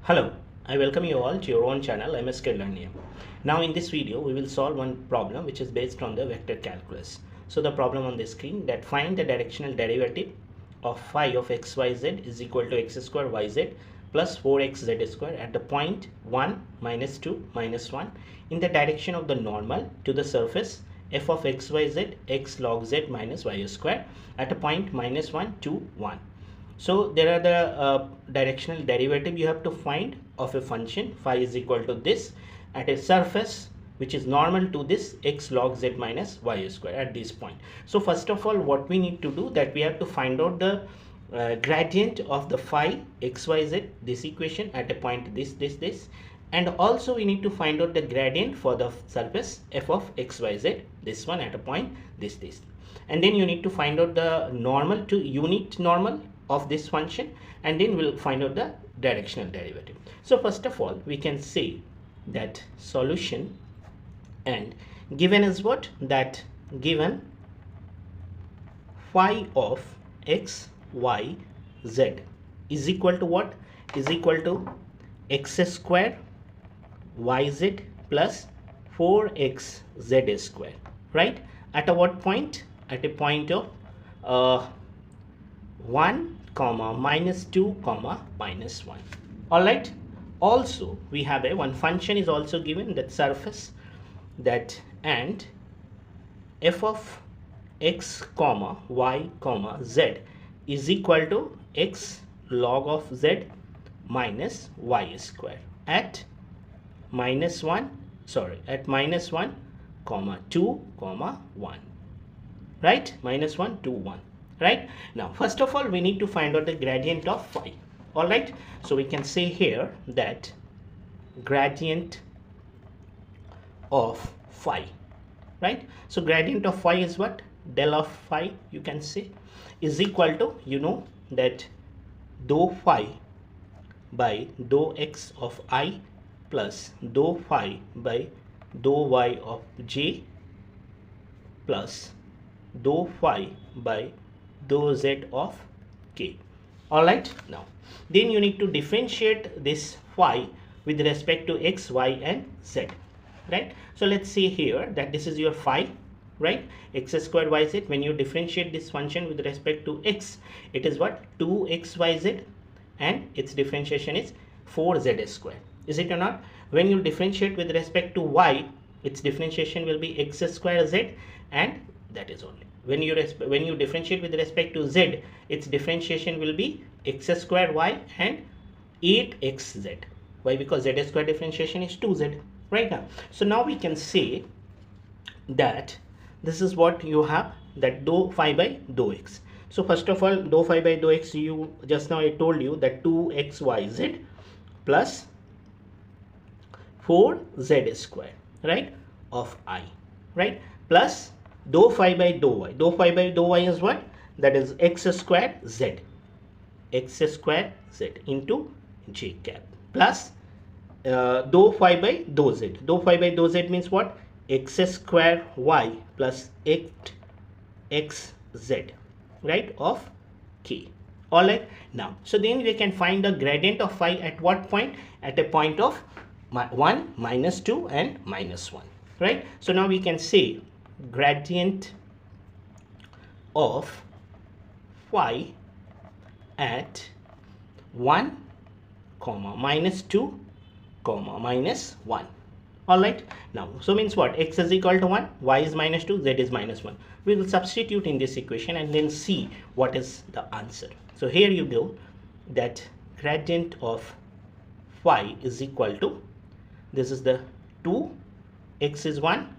Hello, I welcome you all to your own channel MSK Learning. Now in this video we will solve one problem which is based on the vector calculus. So the problem on the screen, that find the directional derivative of phi of xyz is equal to x square yz plus 4xz square at the point 1 minus 2 minus 1 in the direction of the normal to the surface f of xyz x log z minus y square at a point minus 1 2 1. So there are the directional derivative you have to find of a function phi is equal to this at a surface which is normal to this x log z minus y square at this point. So first of all, what we need to do, that we have to find out the gradient of the phi xyz, this equation, at a point this, and also we need to find out the gradient for the surface f of xyz, this one, at a point this, and then you need to find out the normal to unit normal of this function, and then we'll find out the directional derivative. So first of all, we can say that solution, and given is what, that given phi of x y z is equal to what, is equal to x square yz plus 4xz square, right? At a what point? At a point of 1 comma minus 2 comma minus 1. All right. Also we have a one function is also given, that surface, that, and f of x comma y comma z is equal to x log of z minus y square at minus 1 comma 2 comma 1, right? Minus 1 2 1, right? Now first of all, we need to find out the gradient of phi. All right, so we can say here that gradient of phi, right? So gradient of phi is what, del of phi, you can say, is equal to, you know, that dou phi by dou x of I plus dou phi by dou y of j plus dou phi by dou z of k. All right, now then you need to differentiate this phi with respect to x, y and z, right? So let's see here that this is your phi, right? X squared yz. When you differentiate this function with respect to x, it is what, 2xyz, and its differentiation is 4z square, is it or not? When you differentiate with respect to y, its differentiation will be x square z, and that is only. When you differentiate with respect to z, its differentiation will be x square y and 8xz. Why? Because z square differentiation is 2z, right? Now, so now we can say that this is what you have, that dou phi by dou x. So first of all, dou phi by dou x, you just now I told you that 2xyz plus 4z square, right, of I, right, plus dou phi by dou y. Dou phi by dou y is what? That is x square z into j cap plus dou phi by dou z. Dou phi by dou z means what? X square y plus 8xz, right, of k. All right. Now, so then we can find the gradient of phi at what point? At a point of 1, minus 2 and minus 1, right? So now we can say gradient of phi at 1 comma minus 2 comma minus 1. All right. Now, so means what? X is equal to 1, y is minus 2, z is minus 1. We will substitute in this equation and then see what is the answer. So here you go, that gradient of phi is equal to, this is the 2, x is 1,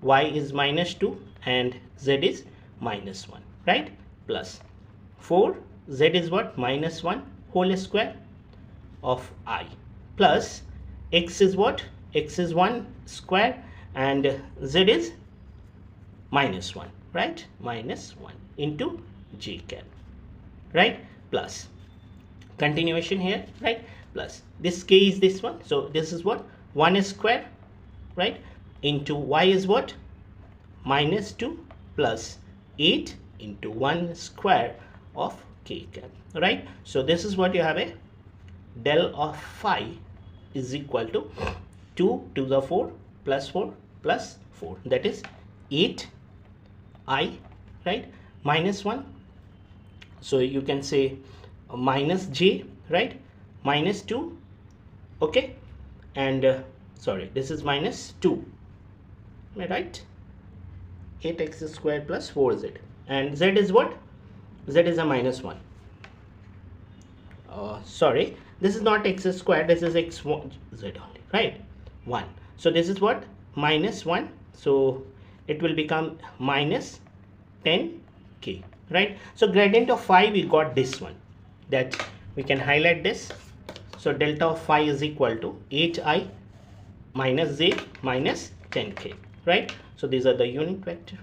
y is minus 2 and z is minus 1, right, plus 4, z is what, minus 1 whole square of I, plus x is what, x is 1 square and z is minus 1, right, minus 1 into j cap, right, plus continuation here, right, plus this k is this one, so this is what, 1 square, right, into y is what, minus 2 plus 8 into 1 square of k cap, right? So this is what you have, a del of phi is equal to 2 to the 4 plus 4 plus 4, that is 8i, right, minus 1. So you can say minus j, right, minus 2, okay, and sorry, this is minus 2, am I right? 8x squared plus 4z, and z is what? Z is a minus 1. Sorry, this is not x squared, this is x1 z only, right, 1. So this is what? Minus 1, so it will become minus 10k, right? So gradient of phi, we got this one, that we can highlight this. So delta of phi is equal to hi minus j minus 10k, right? So these are the unit vector.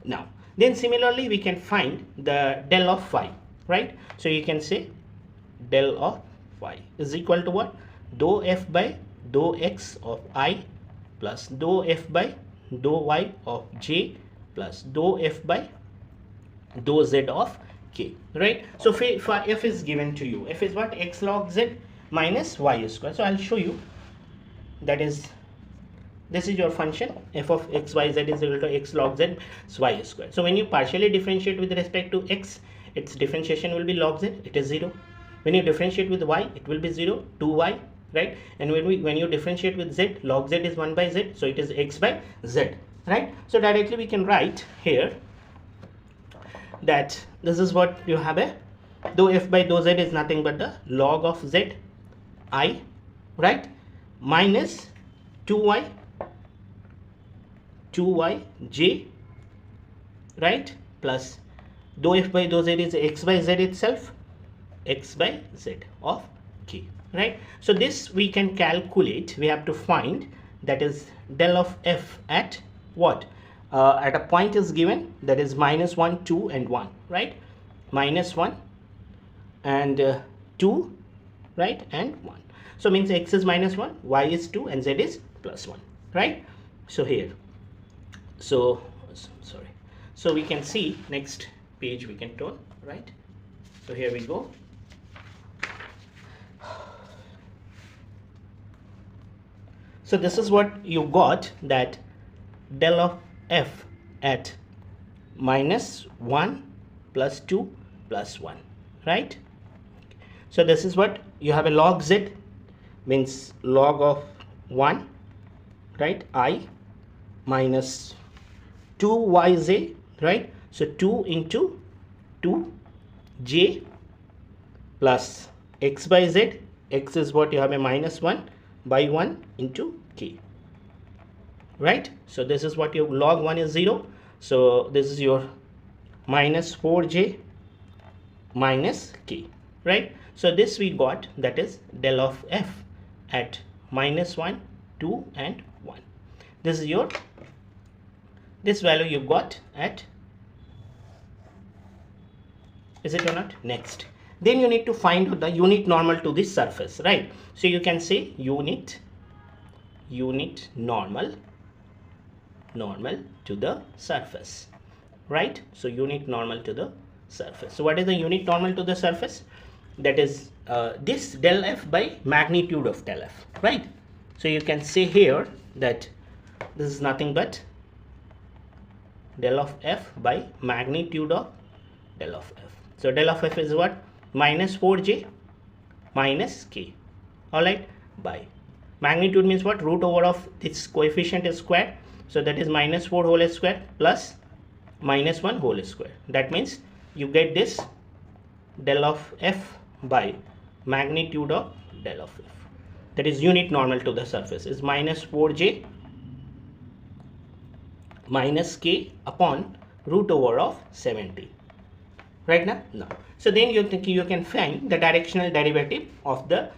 Now then similarly we can find the del of phi, right? So you can say del of phi is equal to what? Dou f by dou x of I plus dou f by dou y of j plus dou f by dou z of k, right? So f is given to you. F is what? X log z minus y square. So I'll show you. That is, this is your function f of x y z is equal to x log z y square. So when you partially differentiate with respect to x, its differentiation will be log z, it is 0. When you differentiate with y, it will be 0, 2y, right? And when you differentiate with z, log z is 1 by z, so it is x by z, right? So directly we can write here that this is what you have, a dou f by dou z is nothing but the log of z I, right, minus 2y j, right, plus dou f by dou z is x by z itself, x by z of k, right? So this we can calculate, we have to find, that is del of f at what? At a point is given, that is minus 1, 2 and 1, right? Minus 1 and 2, right, and 1. So means x is minus 1, y is 2 and z is plus 1, right? So here, so sorry, so we can see next page we can turn, right? So here we go. So this is what you got, that del of f at minus 1 plus 2 plus 1, right? So this is what you have, a log z means log of 1, right, I minus 2yj, right? So 2 into 2j plus x by z, x is what you have, a minus 1 by 1 into k, right? So this is what your log 1 is 0, so this is your minus 4j minus k, right? So this we got, that is del of f at minus 1, 2 and 1. This is your, this value you got at, is it or not? Next, then you need to find the unit normal to this surface, right? So you can say unit normal to the surface, right? So unit normal to the surface. So what is the unit normal to the surface? That is this del f by magnitude of del f, right? So you can say here that this is nothing but del of f by magnitude of del of f. So del of f is what? Minus 4j minus k, all right, by magnitude means what? Root over of this coefficient is square, so that is minus 4 whole square plus minus 1 whole square. That means you get this del of f by magnitude of del of f, that is unit normal to the surface, is minus 4j minus k upon root over of 70, right now. So then you can find the directional derivative of the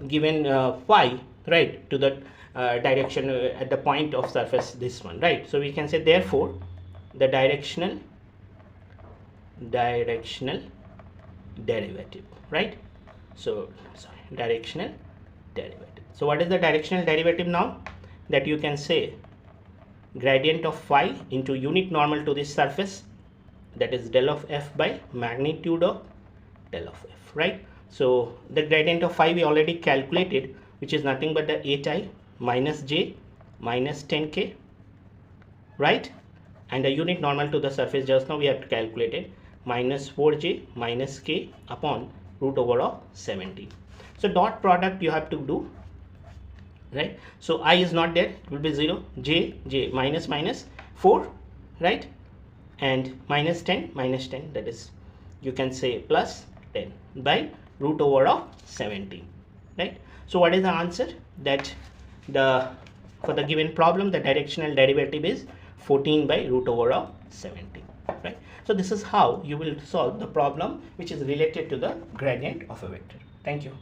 given phi, right, to the direction at the point of surface, this one, right? So we can say therefore the directional derivative, right? So sorry, directional derivative. So what is the directional derivative now? That you can say gradient of phi into unit normal to this surface, that is del of f by magnitude of del of f, right? So the gradient of phi we already calculated, which is nothing but the 8i minus j minus 10k, right? And the unit normal to the surface just now we have calculated, minus 4j minus k upon root over of 70. So dot product you have to do, right? So I is not there, it will be 0, j minus minus 4, right? And minus 10 minus 10, that is you can say plus 10 by root over of 70, right? So what is the answer? That the for the given problem the directional derivative is 14 by root over of 70, right? So this is how you will solve the problem which is related to the gradient of a vector. Thank you.